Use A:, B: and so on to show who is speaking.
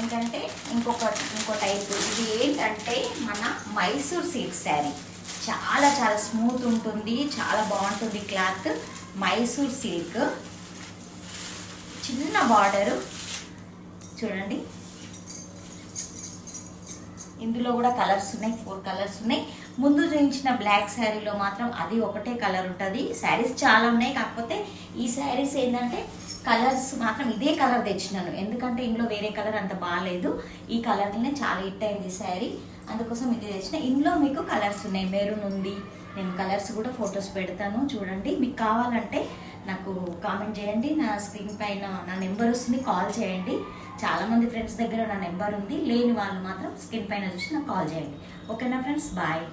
A: ఏంటంటే ఇంకో టైప్. ఇది ఏంటంటే మన మైసూర్ సిల్క్ శారీ. చాలా చాలా స్మూత్ ఉంటుంది, చాలా బాగుంటుంది క్లాత్. మైసూర్ సిల్క్, చిన్న బార్డరు చూడండి. ఇందులో కూడా కలర్స్ ఉన్నాయి, 4 కలర్స్ ఉన్నాయి. ముందు చూపించిన బ్లాక్ శారీలో మాత్రం అది ఒకటే కలర్ ఉంటుంది. శారీస్ చాలా ఉన్నాయి, కాకపోతే ఈ శారీస్ ఏంటంటే కలర్స్ మాత్రం ఇదే కలర్ తెచ్చినాను, ఎందుకంటే ఇందులో వేరే కలర్ అంత బాగాలేదు. ఈ కలర్లోనే చాలా హిట్ అయింది శారీ, అందుకోసం ఇది తెచ్చిన. ఇందులో మీకు కలర్స్ ఉన్నాయి, మెరూన్ ఉంది. నేను కలర్స్ కూడా ఫొటోస్ పెడతాను చూడండి. మీకు కావాలంటే నాకు కామెంట్ చేయండి, నా స్క్రీన్ పైన నా నెంబర్ వస్తుంది, కాల్ చేయండి. చాలామంది ఫ్రెండ్స్ దగ్గర నా నెంబర్ ఉంది, లేని వాళ్ళు మాత్రం స్క్రీన్ పైన చూసి నాకు కాల్ చేయండి. ఓకేనా ఫ్రెండ్స్, బాయ్.